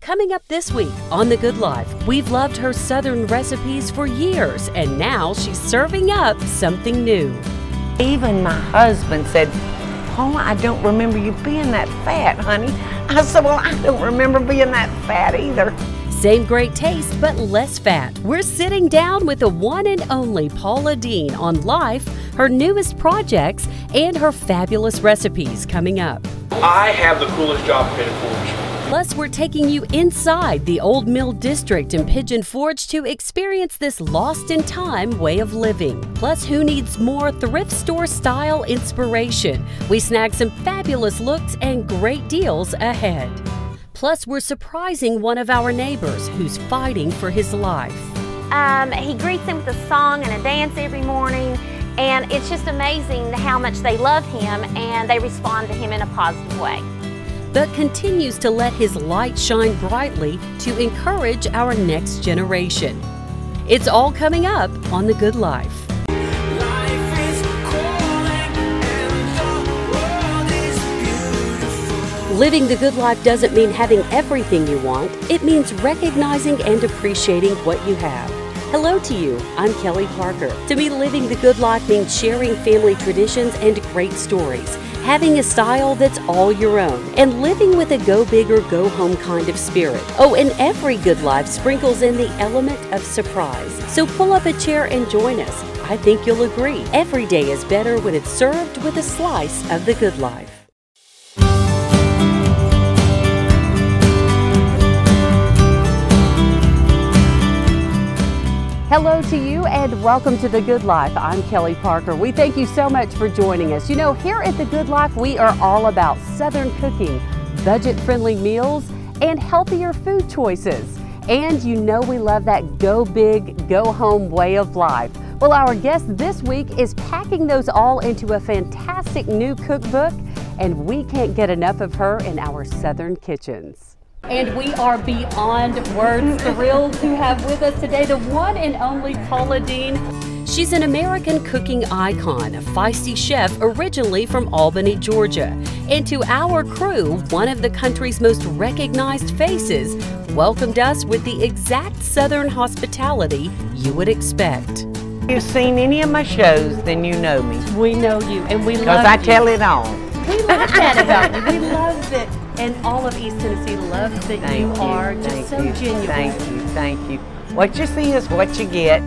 Coming up this week on The Good Life, we've loved her Southern recipes for years, and now she's serving up something new. Even my husband said, "Paula, I don't remember you being that fat, honey." I said, "Well, I don't remember being that fat either." Same great taste, but less fat. We're sitting down with the one and only Paula Deen on life, her newest projects, and her fabulous recipes coming up. I have the coolest job in Pigeon Forge. Plus, we're taking you inside the Old Mill District in Pigeon Forge to experience this lost-in-time way of living. Plus, who needs more thrift store-style inspiration? We snag some fabulous looks and great deals ahead. Plus, we're surprising one of our neighbors who's fighting for his life. He greets him with a song and a dance every morning, and it's just amazing how much they love him and they respond to him in a positive way. But continues to let his light shine brightly to encourage our next generation. It's all coming up on The Good Life. Living the good life doesn't mean having everything you want. It means recognizing and appreciating what you have. Hello to you, I'm Kelly Parker. To me, living the good life means sharing family traditions and great stories, having a style that's all your own, and living with a go big or go home kind of spirit. Oh, and every good life sprinkles in the element of surprise. So pull up a chair and join us. I think you'll agree. Every day is better when it's served with a slice of the good life. Hello to you and welcome to The Good Life. I'm Kelly Parker. We thank you so much for joining us. You know, here at The Good Life, we are all about Southern cooking, budget-friendly meals, and healthier food choices. And you know we love that go big, go home way of life. Well, our guest this week is packing those all into a fantastic new cookbook, and we can't get enough of her in our Southern kitchens. And we are beyond words thrilled to have with us today the one and only Paula Deen. She's an American cooking icon, a feisty chef originally from Albany, Georgia. And to our crew, one of the country's most recognized faces, welcomed us with the exact Southern hospitality you would expect. If you've seen any of my shows, then you know me. We know you and we love you. Because I tell it all. We love that about you. We love that. And all of East Tennessee loves that you are just so genuine. Thank you. What you see is what you get.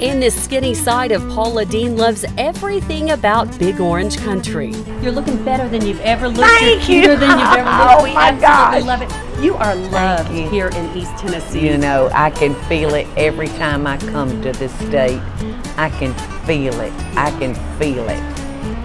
And this skinny side of Paula Deen loves everything about Big Orange Country. You're looking better than you've ever looked. Thank you. Cuter than you've ever looked. Oh we my absolutely gosh. love it. You are loved here in East Tennessee. You know, I can feel it every time I come to the state. I can feel it. I can feel it.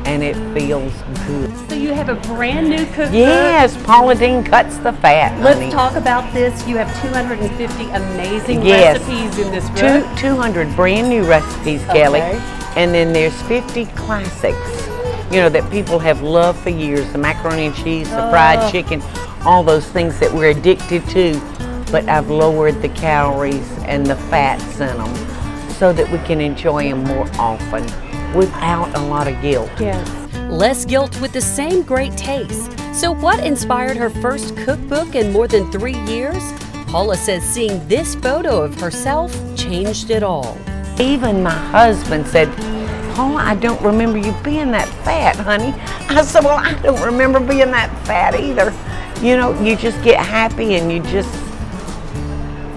And it feels good. So you have a brand new cookbook. Yes, Paula Deen Cuts the Fat, honey. Let's talk about this. You have 250 amazing recipes in this book. 200 brand new recipes, Kelly. And then there's 50 classics, you know, that people have loved for years. The macaroni and cheese, the fried chicken, all those things that we're addicted to. But I've lowered the calories and the fats in them so that we can enjoy them more often without a lot of guilt. Yes. Less guilt with the same great taste. So what inspired her first cookbook in more than 3 years? Paula says seeing this photo of herself changed it all. Even my husband said, "Paula, I don't remember you being that fat, honey." I said, "Well, I don't remember being that fat either." You know, you just get happy and you just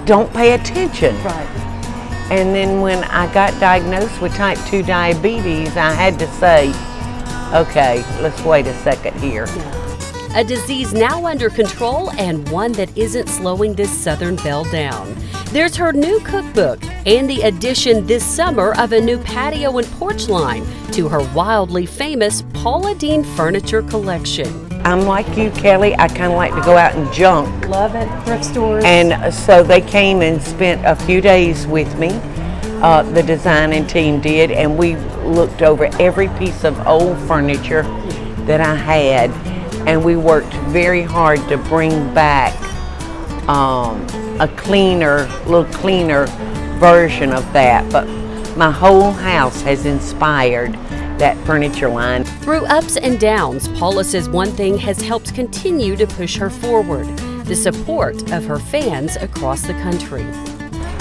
don't pay attention. Right. And then when I got diagnosed with type 2 diabetes, I had to say, okay, let's wait a second here. A disease now under control and one that isn't slowing this Southern belle down. There's her new cookbook and the addition this summer of a new patio and porch line to her wildly famous Paula Deen furniture collection. I'm like you, Kelly. I kind of like to go out and junk. Love it. Thrift stores. And so they came and spent a few days with me. The designing team did, and we looked over every piece of old furniture that I had, and we worked very hard to bring back a little cleaner version of that. But my whole house has inspired that furniture line. Through ups and downs, Paula says one thing has helped continue to push her forward: the support of her fans across the country.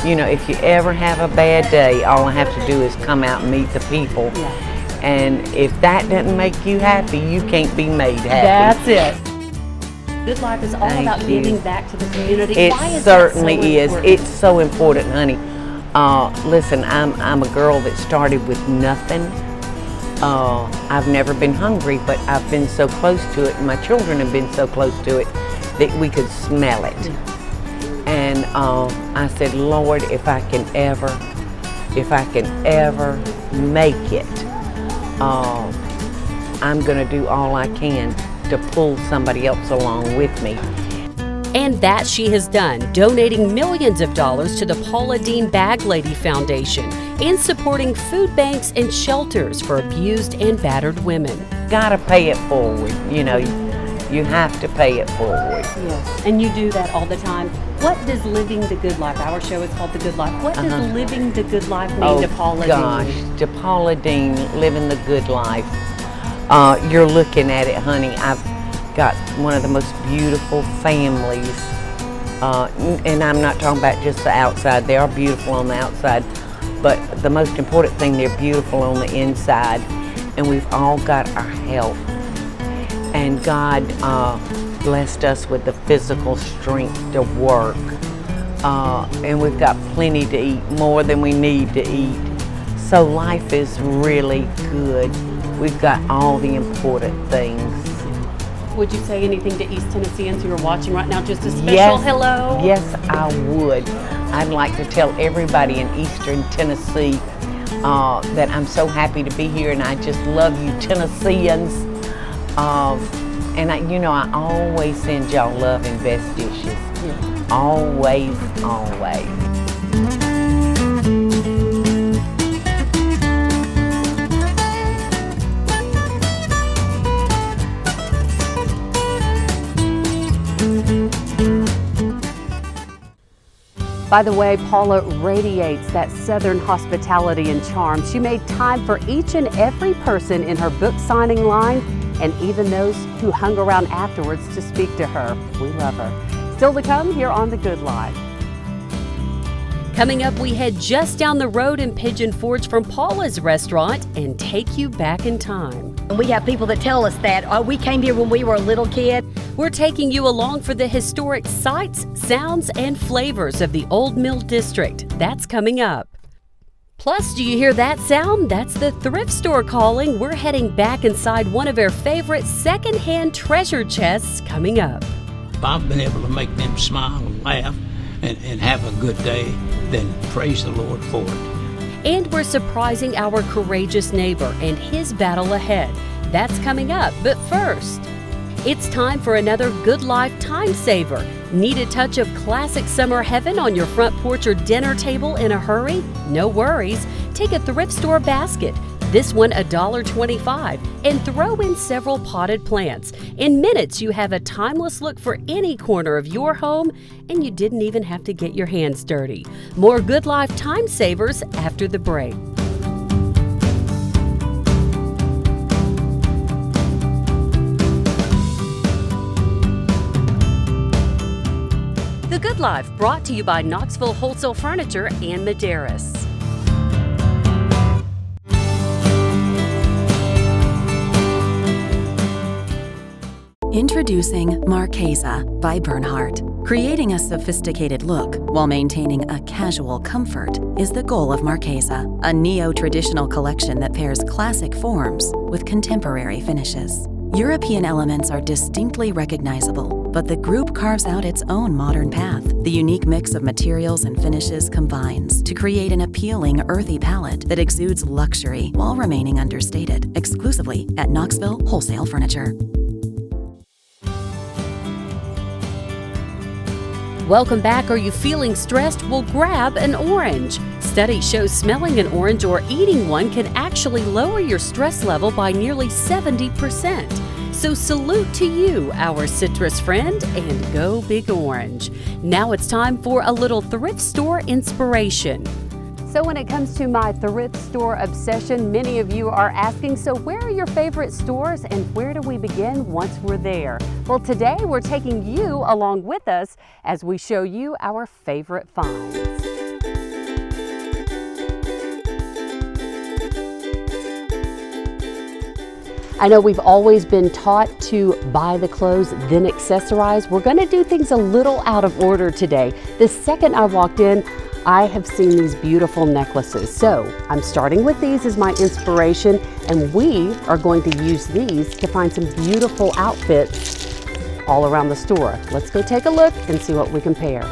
You know, if you ever have a bad day, all I have to do is come out and meet the people. Yeah. And if that doesn't make you happy, you can't be made happy. That's it. Good Life is all Thank about you. giving back to the community. It Why is certainly that so is. important? It's so important, honey. Listen, I'm a girl that started with nothing. I've never been hungry, but I've been so close to it, and my children have been so close to it that we could smell it. And I said, Lord, if I can ever make it, I'm going to do all I can to pull somebody else along with me. And that she has done, donating millions of dollars to the Paula Deen Bag Lady Foundation and supporting food banks and shelters for abused and battered women. Gotta pay it forward, you know. You have to pay it forward. Yes, and you do that all the time. What does Living the Good Life, our show is called The Good Life, what does Living the Good Life mean to Paula gosh, Deen? to Paula Deen, living the good life. You're looking at it, honey. I've got one of the most beautiful families, and I'm not talking about just the outside. They are beautiful on the outside, but the most important thing, they're beautiful on the inside, and we've all got our health. And God blessed us with the physical strength to work. And we've got plenty to eat, more than we need to eat. So life is really good. We've got all the important things. Would you say anything to East Tennesseans who are watching right now? Just a special hello? Yes, I would. I'd like to tell everybody in Eastern Tennessee that I'm so happy to be here, and I just love you Tennesseans. And I always send y'all love and best dishes. Yeah. Always, always. By the way, Paula radiates that Southern hospitality and charm. She made time for each and every person in her book signing line, and even those who hung around afterwards to speak to her. We love her. Still to come here on The Good Life. Coming up, we head just down the road in Pigeon Forge from Paula's restaurant and take you back in time. And we have people that tell us that we came here when we were a little kid. We're taking you along for the historic sights, sounds, and flavors of the Old Mill District. That's coming up. Plus, do you hear that sound? That's the thrift store calling. We're heading back inside one of our favorite secondhand treasure chests coming up. If I've been able to make them smile and laugh and have a good day, then praise the Lord for it. And we're surprising our courageous neighbor and his battle ahead. That's coming up, but first, it's time for another Good Life Time Saver. Need a touch of classic summer heaven on your front porch or dinner table in a hurry? No worries. Take a thrift store basket. This one $1.25, and throw in several potted plants. In minutes, you have a timeless look for any corner of your home, and you didn't even have to get your hands dirty. More Good Life Time Savers after the break. The Good Life, brought to you by Knoxville Wholesale Furniture and Medeiros. Introducing Marchesa by Bernhardt. Creating a sophisticated look while maintaining a casual comfort is the goal of Marchesa, a neo-traditional collection that pairs classic forms with contemporary finishes. European elements are distinctly recognizable, but the group carves out its own modern path. The unique mix of materials and finishes combines to create an appealing, earthy palette that exudes luxury while remaining understated, exclusively at Knoxville Wholesale Furniture. Welcome back. Are you feeling stressed? Well, grab an orange. Studies show smelling an orange or eating one can actually lower your stress level by nearly 70%. So salute to you, our citrus friend, and go big orange. Now it's time for a little thrift store inspiration. So when it comes to my thrift store obsession, many of you are asking, so where are your favorite stores and where do we begin once we're there? Well, today we're taking you along with us as we show you our favorite finds. I know we've always been taught to buy the clothes, then accessorize. We're going to do things a little out of order today. The second I walked in, I have seen these beautiful necklaces. So I'm starting with these as my inspiration, and we are going to use these to find some beautiful outfits all around the store. Let's go take a look and see what we can pair.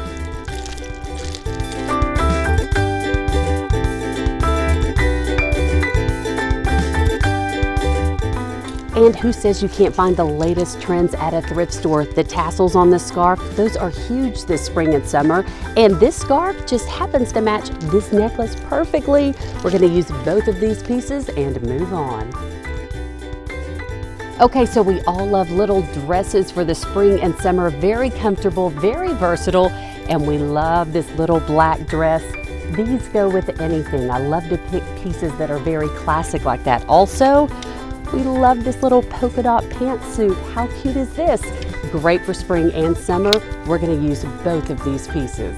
And who says you can't find the latest trends at a thrift store? The tassels on this scarf, those are huge this spring and summer. And this scarf just happens to match this necklace perfectly. We're gonna use both of these pieces and move on. Okay, so we all love little dresses for the spring and summer. Very comfortable, very versatile, and we love this little black dress. These go with anything. I love to pick pieces that are very classic like that. Also, we love this little polka dot pantsuit. How cute is this? Great for spring and summer. We're going to use both of these pieces.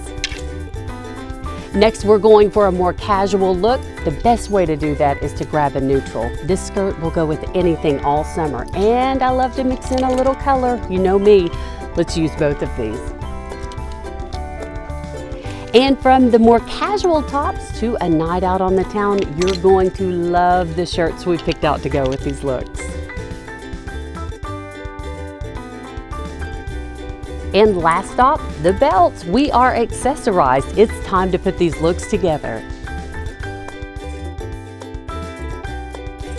Next, we're going for a more casual look. The best way to do that is to grab a neutral. This skirt will go with anything all summer. And I love to mix in a little color. You know me. Let's use both of these. And from the more casual tops to a night out on the town, you're going to love the shirts we picked out to go with these looks. And last stop, the belts. We are accessorized. It's time to put these looks together.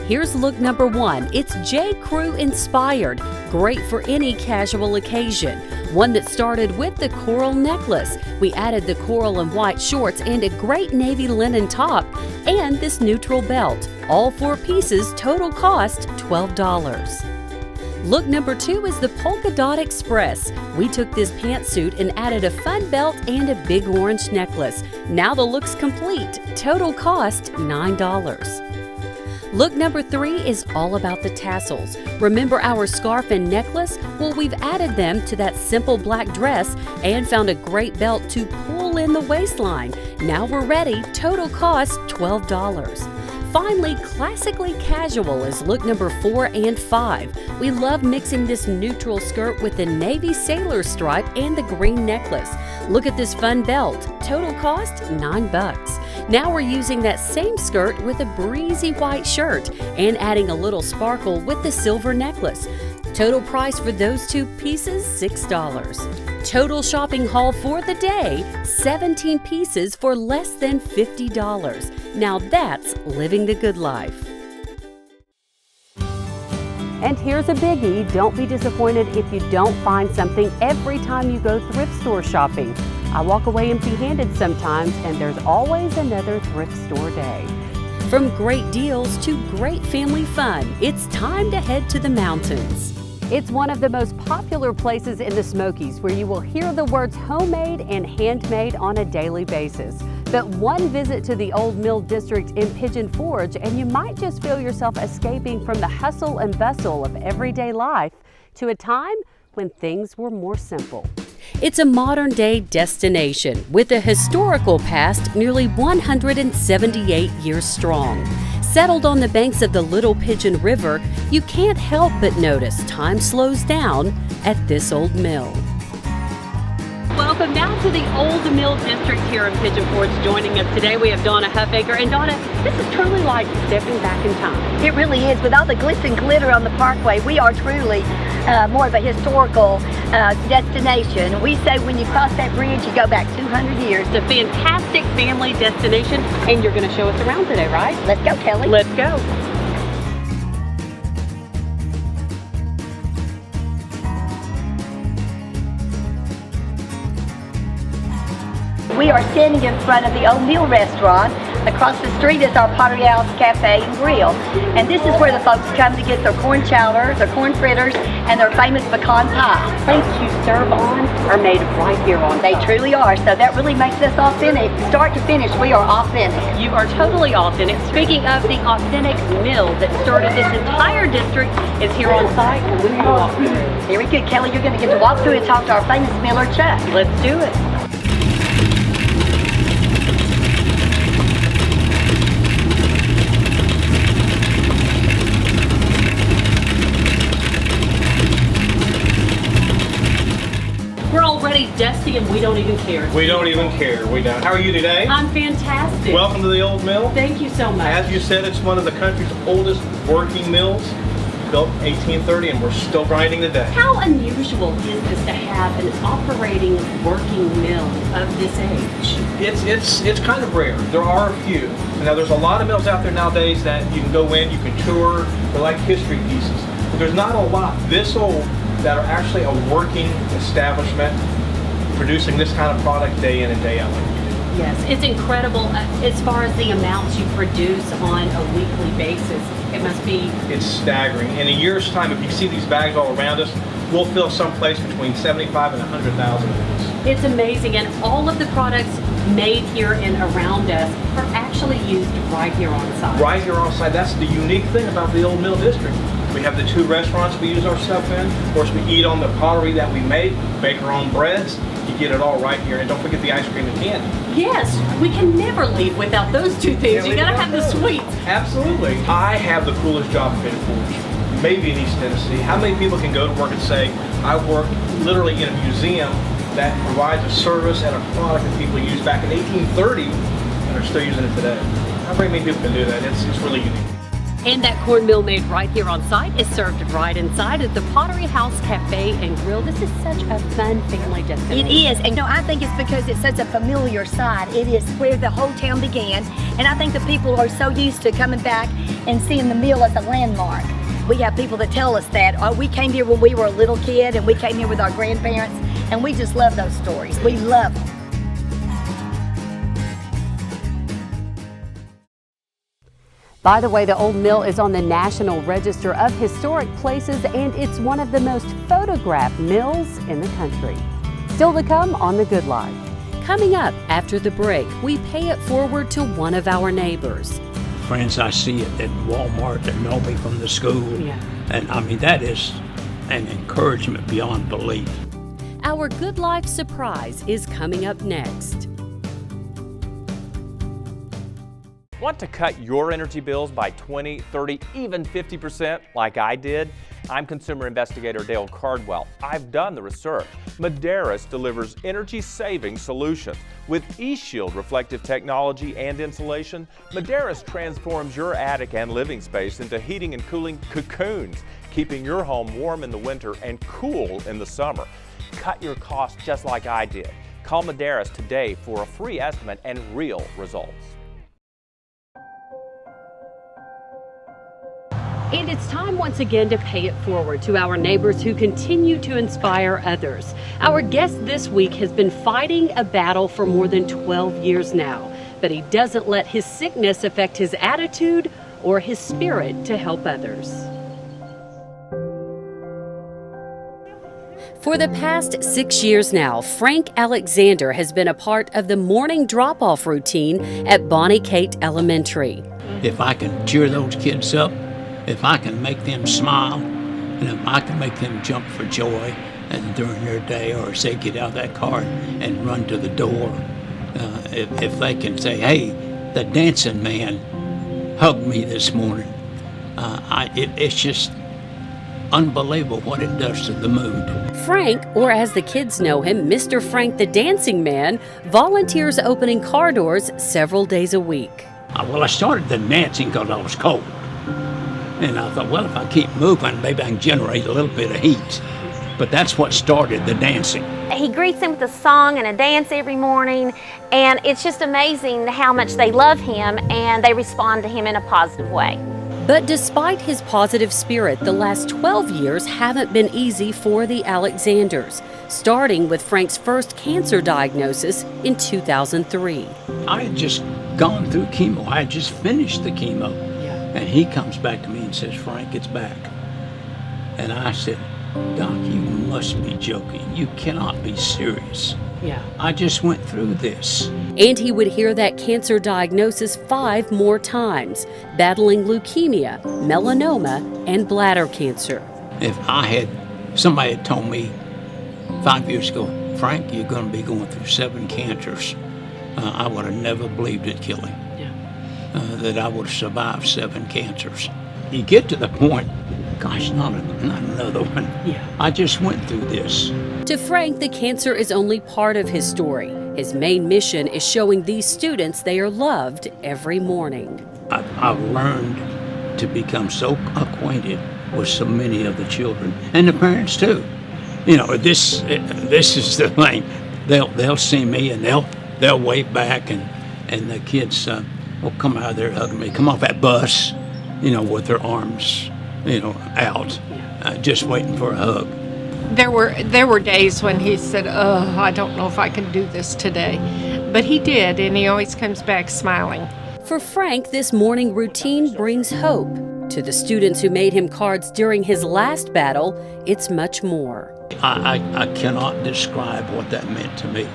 Here's look number one. It's J. Crew inspired. Great for any casual occasion. One that started with the coral necklace. We added the coral and white shorts and a great navy linen top and this neutral belt. All 4 pieces, total cost $12. Look number 2 is the Polka Dot Express. We took this pantsuit and added a fun belt and a big orange necklace. Now the look's complete. Total cost $9. Look number 3 is all about the tassels. Remember our scarf and necklace? Well, we've added them to that simple black dress and found a great belt to pull in the waistline. Now we're ready. Total cost $12. Finally, classically casual is look number 4 and 5. We love mixing this neutral skirt with the navy sailor stripe and the green necklace. Look at this fun belt. Total cost $9. Now we're using that same skirt with a breezy white shirt and adding a little sparkle with the silver necklace. Total price for those 2 pieces, $6. Total shopping haul for the day, 17 pieces for less than $50. Now that's living the good life. And here's a biggie. Don't be disappointed if you don't find something every time you go thrift store shopping. I walk away empty-handed sometimes, and there's always another thrift store day. From great deals to great family fun, it's time to head to the mountains. It's one of the most popular places in the Smokies where you will hear the words homemade and handmade on a daily basis. But one visit to the Old Mill District in Pigeon Forge and you might just feel yourself escaping from the hustle and bustle of everyday life to a time when things were more simple. It's a modern-day destination with a historical past nearly 178 years strong. Settled on the banks of the Little Pigeon River, you can't help but notice time slows down at this old mill. Welcome now to the Old Mill District here in Pigeon Forge. Joining us today, we have Donna Huffaker. And Donna, this is truly like stepping back in time. It really is. With all the glitz and glitter on the parkway, we are truly more of a historical destination. We say when you cross that bridge, you go back 200 years. It's a fantastic family destination, and you're going to show us around today, right? Let's go, Kelly. Let's go. We are standing in front of the Old Mill Restaurant. Across the street is our Pottery House Cafe and Grill. And this is where the folks come to get their corn chowder, their corn fritters, and their famous pecan pie. Plates you serve on are made right here on They site. truly are, so that really makes us authentic. Start to finish, we are authentic. You are totally authentic. Speaking of the authentic mill that started this entire district is here on site, and we will walk through. Very good, Kelly. You're going to get to walk through and talk to our famous miller, Chuck. Let's do it. We're already dusty and we don't even care. We don't even care. We don't. How are you today? I'm fantastic. Welcome to the old mill. Thank you so much. As you said, it's one of the country's oldest working mills, built in 1830, and we're still grinding today. How unusual is this to have an operating working mill of this age? It's kind of rare. There are a few. Now there's a lot of mills out there nowadays that you can go in, you can tour, they're like history pieces. But there's not a lot this old that are actually a working establishment producing this kind of product day in and day out like we do. Yes, it's incredible as far as the amounts you produce on a weekly basis. It must be. It's staggering. In a year's time, if you see these bags all around us, we'll fill someplace between 75 and 100,000 of these. It's amazing, and all of the products made here and around us are actually used right here on site. Right here on site, that's the unique thing about the Old Mill District. We have the 2 restaurants we use our stuff in. Of course, we eat on the pottery that we make, bake our own breads. You get it all right here, and don't forget the ice cream and candy. Yes, we can never leave without those 2 things. You gotta have the sweets. Absolutely. I have the coolest job in Forge, maybe in East Tennessee. How many people can go to work and say, I work literally in a museum that provides a service and a product that people used back in 1830 and are still using it today? How many people can do that? It's really unique. And that cornmeal made right here on site is served right inside at the Pottery House Cafe and Grill. This is such a fun family destination. It is, and I think it's because it's such a familiar site. It is where the whole town began, and I think the people are so used to coming back and seeing the mill as a landmark. We have people that tell us that. Oh, we came here when we were a little kid, and we came here with our grandparents, and we just love those stories. We love them. By the way, the Old Mill is on the National Register of Historic Places, and it's one of the most photographed mills in the country. Still to come on The Good Life. Coming up after the break, we pay it forward to one of our neighbors. Friends I see at Walmart that know me from the school. Yeah. And I mean, that is an encouragement beyond belief. Our Good Life surprise is coming up next. Want to cut your energy bills by 20, 30, even 50% like I did? I'm consumer investigator Dale Cardwell. I've done the research. Medeiros delivers energy-saving solutions. With eShield reflective technology and insulation, Medeiros transforms your attic and living space into heating and cooling cocoons, keeping your home warm in the winter and cool in the summer. Cut your costs just like I did. Call Medeiros today for a free estimate and real results. And it's time once again to pay it forward to our neighbors who continue to inspire others. Our guest this week has been fighting a battle for more than 12 years now, but he doesn't let his sickness affect his attitude or his spirit to help others. For the past 6 years now, Frank Alexander has been a part of the morning drop-off routine at Bonnie Kate Elementary. If I can cheer those kids up, if I can make them smile, and if I can make them jump for joy during their day, or as they get out of that car and run to the door, if they can say, hey, the dancing man hugged me this morning, it's just unbelievable what it does to the mood. Frank, or as the kids know him, Mr. Frank the Dancing Man, volunteers opening car doors several days a week. Well, I started the dancing because I was cold. And I thought, well, if I keep moving, maybe I can generate a little bit of heat. But that's what started the dancing. He greets them with a song and a dance every morning, and it's just amazing how much they love him and they respond to him in a positive way. But despite his positive spirit, the last 12 years haven't been easy for the Alexanders, starting with Frank's first cancer diagnosis in 2003. I had just gone through chemo. I had just finished the chemo. Yeah. And he comes back to me and says, Frank, it's back. And I said, Doc, you must be joking. You cannot be serious. Yeah. I just went through this. And he would hear that cancer diagnosis 5 more times, battling leukemia, melanoma, and bladder cancer. If somebody had told me 5 years ago, Frank, you're going to be going through 7 cancers, I would have never believed it, Kelly. Yeah. That I would have survived 7 cancers. You get to the point, gosh, not another one. Yeah. I just went through this. To Frank, the cancer is only part of his story. His main mission is showing these students they are loved every morning. I've learned to become so acquainted with so many of the children and the parents too. You know, this is the thing. They'll see me and they'll wave back, and the kids will come out of there hugging me, come off that bus, you know, with their arms, you know, out, just waiting for a hug. There were days when he said, "Oh, I don't know if I can do this today," but he did, and he always comes back smiling. For Frank, this morning routine brings hope. To the students who made him cards during his last battle, it's much more. I cannot describe what that meant to me.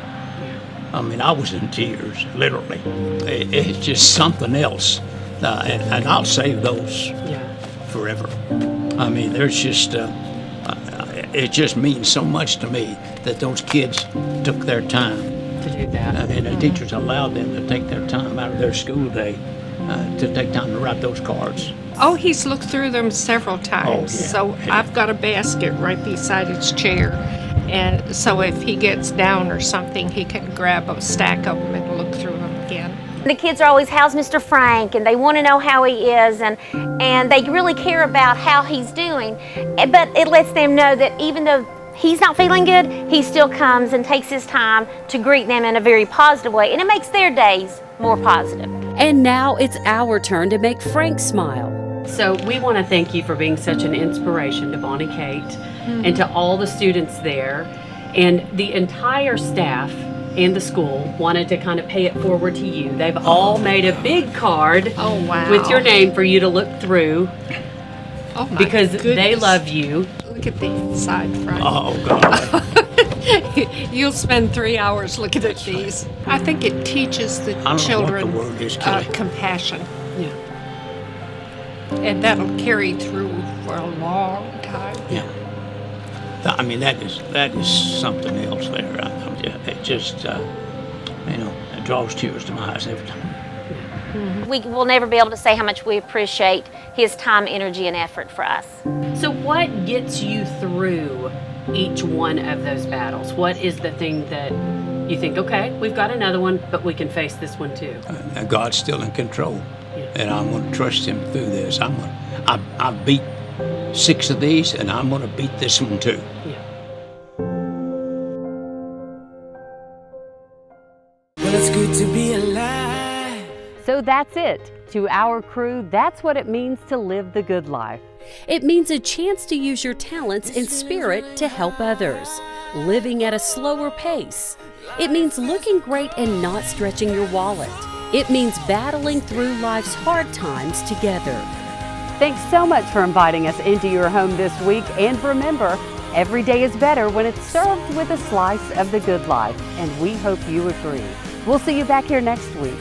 I mean, I was in tears, literally. It's just something else, and I'll save those forever. I mean, there's just. It just means so much to me that those kids took their time To do that. and the teachers allowed them to take their time out of their school day to take time to write those cards. Oh, he's looked through them several times. yeah. So I've got a basket right beside his chair, and so if he gets down or something, he can grab a stack of them and look through them again. The kids are always, how's Mr. Frank? And they want to know how he is, and they really care about how he's doing. But it lets them know that even though he's not feeling good, he still comes and takes his time to greet them in a very positive way, and it makes their days more positive. And now it's our turn to make Frank smile. So we want to thank you for being such an inspiration to Bonnie Kate and to all the students there, and the entire staff and the school wanted to kind of pay it forward to you. They've all made a big card Oh, wow. with your name for you to look through Oh, my because they goodness. love you. Look at the inside, Frank. Oh, God. You'll spend 3 hours looking at these. I think it teaches the I don't know what children the word is, Kelly. compassion, Yeah. and that'll carry through for a long time. Yeah. I mean, that is something else there. It just, you know, it draws tears to my eyes every time. We will never be able to say how much we appreciate his time, energy, and effort for us. So what gets you through each one of those battles? What is the thing that you think, okay, we've got another one, but we can face this one too? God's still in control, and I'm going to trust Him through this. I've beat 6 of these, and I'm going to beat this one too. Well, it's good to be alive. So that's it. To our crew, that's what it means to live the good life. It means a chance to use your talents and spirit to help others, living at a slower pace. It means looking great and not stretching your wallet. It means battling through life's hard times together. Thanks so much for inviting us into your home this week. And remember, every day is better when it's served with a slice of the good life. And we hope you agree. We'll see you back here next week.